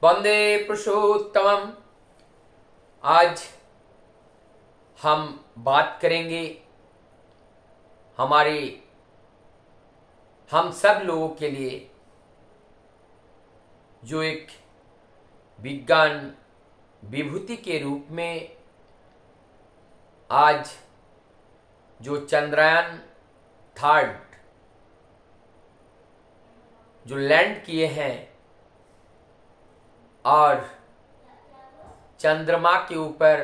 वंदे पुरुषोत्तमम। आज हम बात करेंगे हमारे हम सब लोगों के लिए जो एक विज्ञान विभूति के रूप में आज जो चंद्रयान थर्ड जो लैंड किए हैं और चंद्रमा के ऊपर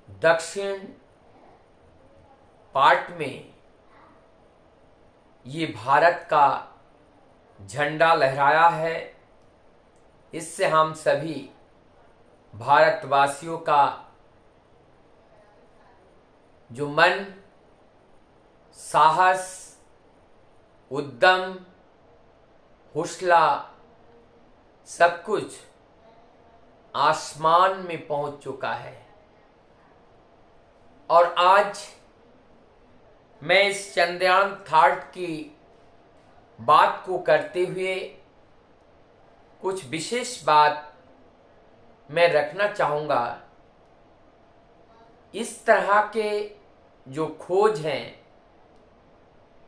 दक्षिण पार्ट में ये भारत का झंडा लहराया है। इससे हम सभी भारतवासियों का जो मन, साहस, उद्यम, हौसला सब कुछ आसमान में पहुंच चुका है। और आज मैं इस चंद्रयान थर्ड की बात को करते हुए कुछ विशेष बात मैं रखना चाहूँगा। इस तरह के जो खोज हैं,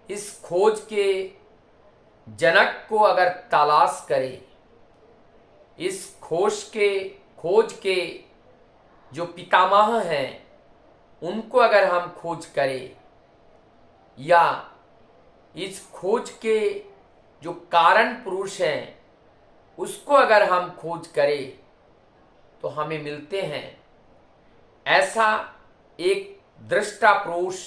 इस खोज के जनक को अगर तलाश करें, इस खोज के जो पितामह हैं उनको अगर हम खोज करें, या इस खोज के जो कारण पुरुष हैं उसको अगर हम खोज करें, तो हमें मिलते हैं ऐसा एक दृष्टा पुरुष,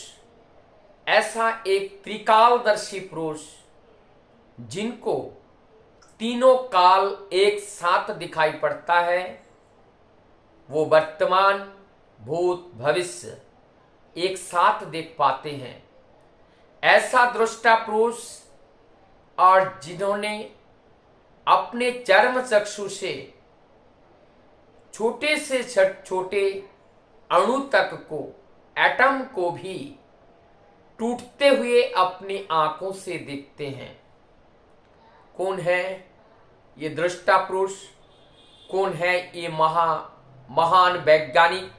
ऐसा एक त्रिकालदर्शी पुरुष जिनको तीनों काल एक साथ दिखाई पड़ता है। वो वर्तमान, भूत, भविष्य एक साथ देख पाते हैं। ऐसा दृष्टा पुरुष, और जिन्होंने अपने चर्म चक्षु से छोटे से छोटे अणु तक को, एटम को भी टूटते हुए अपनी आंखों से देखते हैं। कौन है ये दृष्टा पुरुष? कौन है ये महान वैज्ञानिक?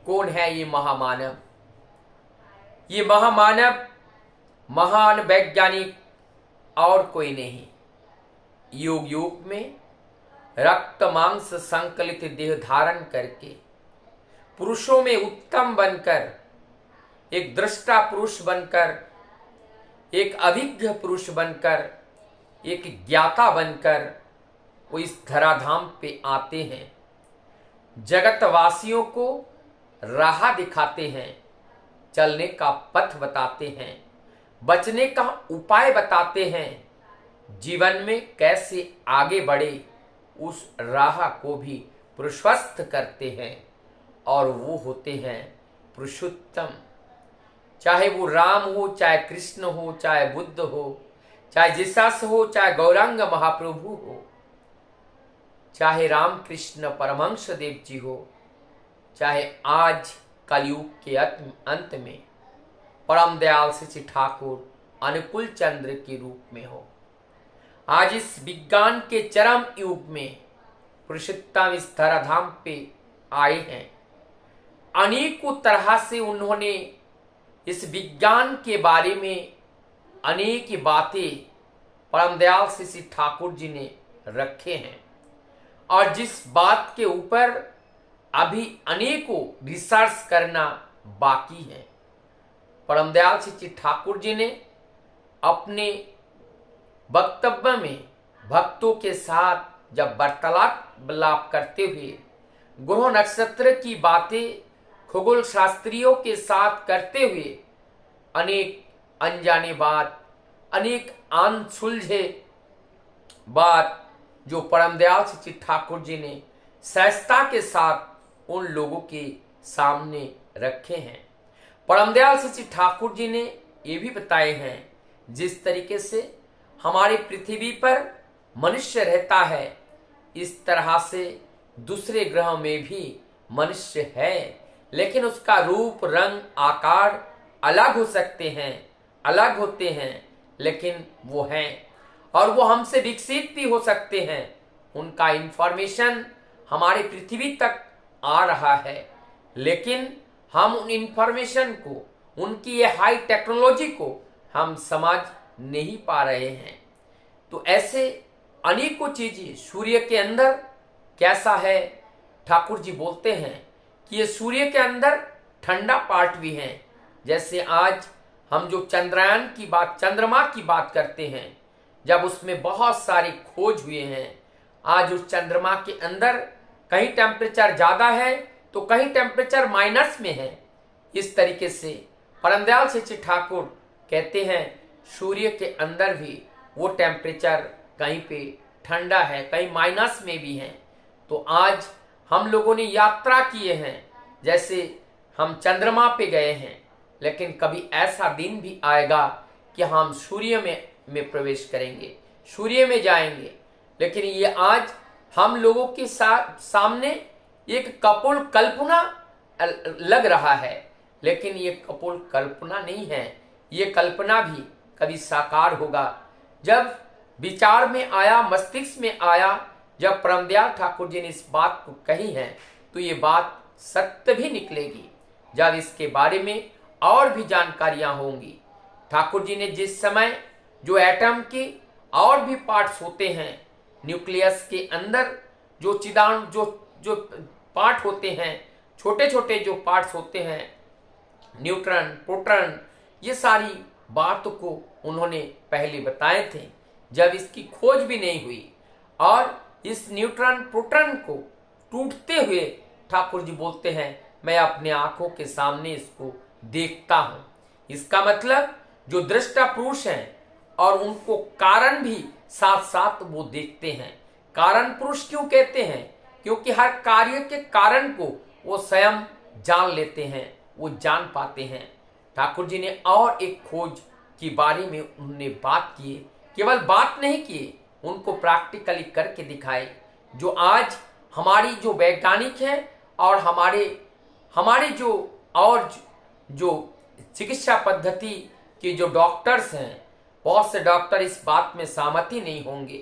कौन है ये महामानव? ये महामानव, महान वैज्ञानिक और कोई नहीं, युग युग में रक्त मांस संकलित देह धारण करके पुरुषों में उत्तम बनकर, एक दृष्टा पुरुष बनकर, एक अभिज्ञ पुरुष बनकर, एक ज्ञाता बनकर वो इस धराधाम पे आते हैं। जगतवासियों को राह दिखाते हैं, चलने का पथ बताते हैं, बचने का उपाय बताते हैं, जीवन में कैसे आगे बढ़े उस राह को भी प्रशस्त करते हैं। और वो होते हैं पुरुषोत्तम। चाहे वो राम हो, चाहे कृष्ण हो, चाहे बुद्ध हो, चाहे जीसस हो, चाहे गौरांग महाप्रभु हो, चाहे रामकृष्ण परमहंस देव जी हो, चाहे आज कलयुग के अंत में परम दयाल श्री ठाकुर अनुकूल चंद्र के रूप में हो। आज इस विज्ञान के चरम युग में पुरुषोत्तम इस धराधाम पे आए हैं। अनेकों तरह से उन्होंने इस विज्ञान के बारे में अनेक बातें परम दयाल श्री ठाकुर जी ने रखे हैं। और जिस बात के ऊपर अभी अनेकों रिसर्च करना बाकी है, परम दयाल श्री ठाकुर जी ने अपने वक्तव्य में भक्तों के साथ जब वार्तालाप करते हुए ग्रह नक्षत्र की बातें खगोल शास्त्रियों के साथ करते हुए अनेक अनजाने बात, अनेक अनसुलझे बात जो परम दयाल श्री ठाकुर जी ने सहजता के साथ उन लोगों के सामने रखे हैं। परम दयाल श्री ठाकुर जी ने ये भी बताए हैं, जिस तरीके से हमारी पृथ्वी पर मनुष्य रहता है, इस तरह से दूसरे ग्रह में भी मनुष्य है, लेकिन उसका रूप, रंग, आकार अलग हो सकते हैं, अलग होते हैं, लेकिन वो हैं। और वो हमसे विकसित भी हो सकते हैं, उनका इंफॉर्मेशन हमारे पृथ्वी तक आ रहा है, लेकिन हम उन इंफॉर्मेशन को, उनकी ये हाई टेक्नोलॉजी को हम समझ नहीं पा रहे हैं। तो ऐसे अनेकों चीजें सूर्य के अंदर कैसा है, ठाकुर जी बोलते हैं कि ये सूर्य के अंदर ठंडा पार्ट भी है। जैसे आज हम जो चंद्रयान की बात, चंद्रमा की बात करते हैं, जब उसमें बहुत सारे खोज हुए हैं, आज उस चंद्रमा के अंदर कहीं टेम्परेचर ज्यादा है तो कहीं टेम्परेचर माइनस में है। इस तरीके से परमदयाल श्री ठाकुर कहते हैं सूर्य के अंदर भी वो टेम्परेचर कहीं पे ठंडा है, कहीं माइनस में भी है। तो आज हम लोगों ने यात्रा किए हैं, जैसे हम चंद्रमा पे गए हैं, लेकिन कभी ऐसा दिन भी आएगा कि हम सूर्य में प्रवेश करेंगे, सूर्य में जाएंगे। लेकिन ये आज हम लोगों के सामने एक कपोल कल्पना लग रहा है, लेकिन ये कपोल कल्पना नहीं है, ये कल्पना भी कभी साकार होगा। जब विचार में आया, मस्तिष्क में आया, जब परमदयाल ठाकुर जी ने इस बात को कही है, तो ये बात सत्य भी निकलेगी। जब इसके बारे में और भी जानकारियां होंगी, ठाकुर जी ने जिस समय जो एटम के और भी पार्ट्स होते हैं, न्यूक्लियस के अंदर जो चिदान जो पार्ट होते हैं, छोटे छोटे जो पार्ट्स होते हैं, न्यूट्रॉन, प्रोटॉन, ये सारी बात को उन्होंने पहले बताए थे, जब इसकी खोज भी नहीं हुई। और इस न्यूट्रॉन प्रोटॉन को टूटते हुए ठाकुर जी बोलते हैं मैं अपने आंखों के सामने इसको देखता हूं। इसका मतलब जो दृष्टा पुरुष हैं और उनको कारण भी साथ साथ वो देखते हैं। कारण पुरुष क्यों कहते हैं? क्योंकि हर कार्य के कारण को वो स्वयं जान लेते हैं, वो जान पाते हैं। ठाकुर जी ने और एक खोज के बारे में उन्होंने बात की, केवल बात नहीं की, उनको प्रैक्टिकली करके दिखाए। जो आज हमारी जो वैज्ञानिक हैं और हमारे जो चिकित्सा पद्धति के जो डॉक्टर्स हैं, बहुत से डॉक्टर इस बात में सहमति नहीं होंगे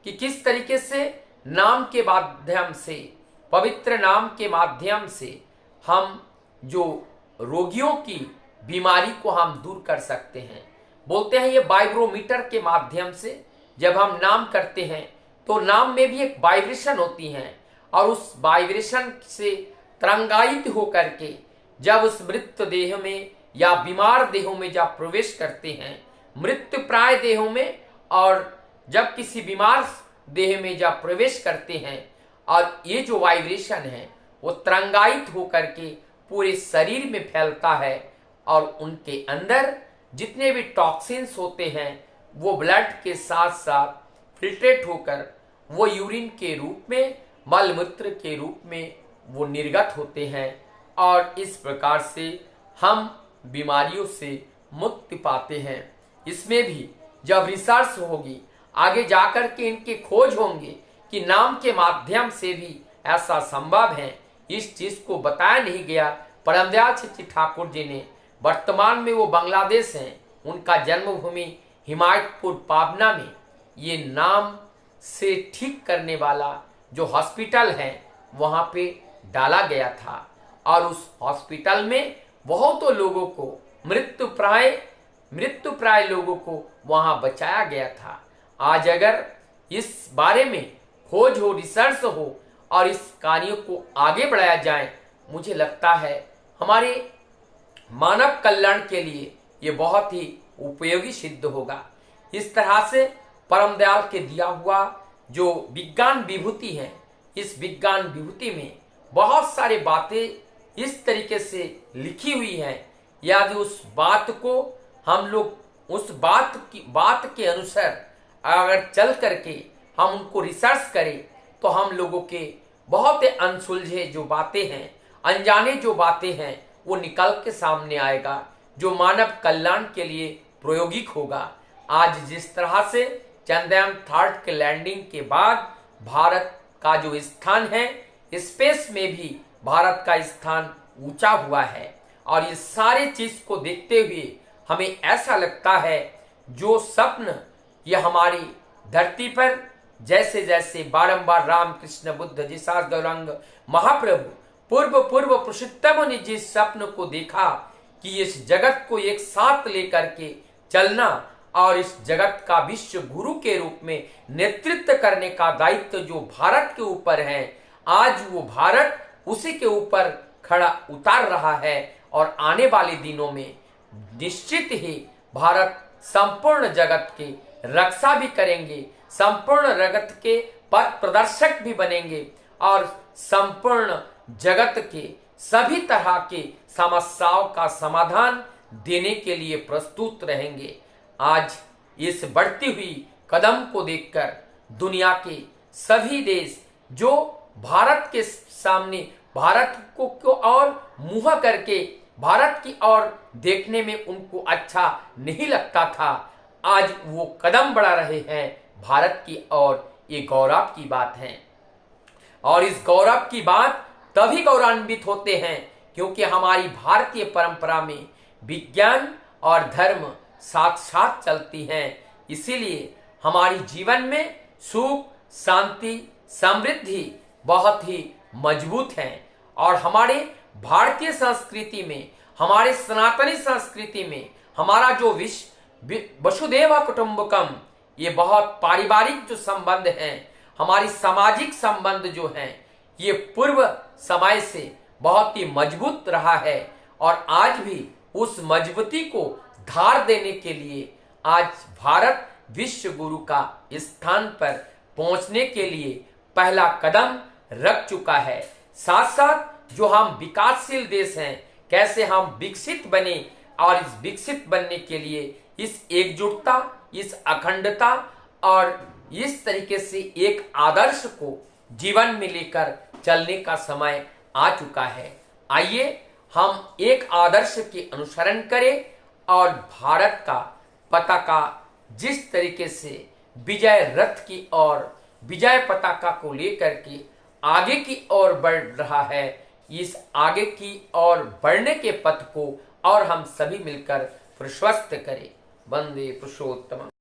कि किस तरीके से नाम के माध्यम से, पवित्र नाम के माध्यम से हम जो रोगियों की बीमारी को हम दूर कर सकते हैं। बोलते हैं ये वाइब्रोमीटर के माध्यम से जब हम नाम करते हैं तो नाम में भी एक वाइब्रेशन होती है, और उस वाइब्रेशन से तरंगायित होकर के जब उस मृत देह में या बीमार देहों में जब प्रवेश करते हैं, मृत्यु प्राय देहों में, और जब किसी बीमार देह में जब प्रवेश करते हैं, और ये जो वाइब्रेशन है वो तरंगायित होकर के पूरे शरीर में फैलता है, और उनके अंदर जितने भी टॉक्सिन्स होते हैं वो ब्लड के साथ साथ फिल्ट्रेट होकर वो यूरिन के रूप में, मल मूत्र के रूप में वो निर्गत होते हैं, और इस प्रकार से हम बीमारियों से मुक्ति पाते हैं। इसमें भी जब रिसर्च होगी, आगे जाकर के इनके खोज होंगे कि नाम के माध्यम से भी ऐसा संभव है। इस चीज को बताया नहीं गया। परमदयाल श्री ठाकुर जी ने, वर्तमान में वो बांग्लादेश हैं, उनका जन्मभूमि हिमायतपुर पाबना में ये नाम से ठीक करने वाला जो हॉस्पिटल है वहां पे डाला गया था, और उस हॉस्पिटल में बहुतों लोगों को, मृत्यु प्राय लोगों को वहां बचाया गया था। आज अगर इस बारे में खोज हो, रिसर्च हो, और इस कार्य को आगे बढ़ाया जाए, मुझे लगता है हमारे मानव कल्याण के लिए ये बहुत ही उपयोगी सिद्ध होगा। इस तरह से परम दयाल के दिया हुआ जो विज्ञान विभूति है, इस विज्ञान विभूति में बहुत सारी बातें इस तरीके से लिखी हुई हैं। यदि उस बात को हम लोग उस बात के अनुसार अगर चल करके हम उनको रिसर्च करें, तो हम लोगों के बहुत अनसुलझे जो बातें हैं, अनजाने जो बातें हैं, वो निकल के सामने आएगा, जो मानव कल्याण के लिए प्रायोगिक होगा। आज जिस तरह से चंद्रयान 3 के लैंडिंग के बाद भारत का जो स्थान है, स्पेस में भी भारत का स्थान ऊंचा हुआ है, और ये सारे चीज को देखते हुए हमें ऐसा लगता है जो स्वप्न ये हमारी धरती पर जैसे जैसे बारंबार रामकृष्ण बुद्ध जिसास गौरंग महाप्रभु पूर्व पूर्व पुरुषोत्तम ने जिस स्वप्न को देखा कि इस जगत को एक साथ लेकर के चलना और इस जगत का विश्व गुरु के रूप में नेतृत्व करने का दायित्व जो भारत के ऊपर है, आज वो भारत उसी के ऊपर खड़ा उतार रहा है। और आने वाले दिनों में निश्चित ही भारत संपूर्ण जगत की रक्षा भी करेंगे, संपूर्ण जगत के पथ प्रदर्शक भी बनेंगे और संपूर्ण जगत के सभी तरह के समस्याओं का समाधान देने के लिए प्रस्तुत रहेंगे। आज इस बढ़ती हुई कदम को देखकर दुनिया के सभी देश जो भारत के सामने भारत को और मुंह करके भारत की ओर देखने में उनको अच्छा नहीं लगता था, आज वो कदम बढ़ा रहे हैं भारत की ओर। ये गौरव की बात है और इस गौरव की बात तभी गौरवान्वित होते हैं क्योंकि हमारी भारतीय परंपरा में विज्ञान और धर्म साथ साथ चलती हैं। इसीलिए हमारी जीवन में सुख शांति समृद्धि बहुत ही मजबूत है और हमारे भारतीय संस्कृति में, हमारे सनातनी संस्कृति में हमारा जो वसुधैव कुटुंबकम, ये बहुत पारिवारिक जो संबंध हैं, हमारी सामाजिक संबंध जो हैं, ये पूर्व समय से बहुत ही मजबूत रहा है और आज भी उस मजबूती को धार देने के लिए आज भारत विश्व गुरु का स्थान पर पहुंचने के लिए पहला कदम रख चुका है। साथ साथ जो हम विकासशील देश हैं, कैसे हम विकसित बने और इस विकसित बनने के लिए इस एकजुटता, इस अखंडता और इस तरीके से एक आदर्श को जीवन में लेकर चलने का समय आ चुका है। आइए हम एक आदर्श के अनुसरण करें और भारत का पताका जिस तरीके से विजय रथ की ओर, विजय पताका को लेकर के आगे की ओर बढ़ रहा है, इस आगे की ओर बढ़ने के पथ को और हम सभी मिलकर प्रशस्त करें। वंदे पुरुषोत्तम।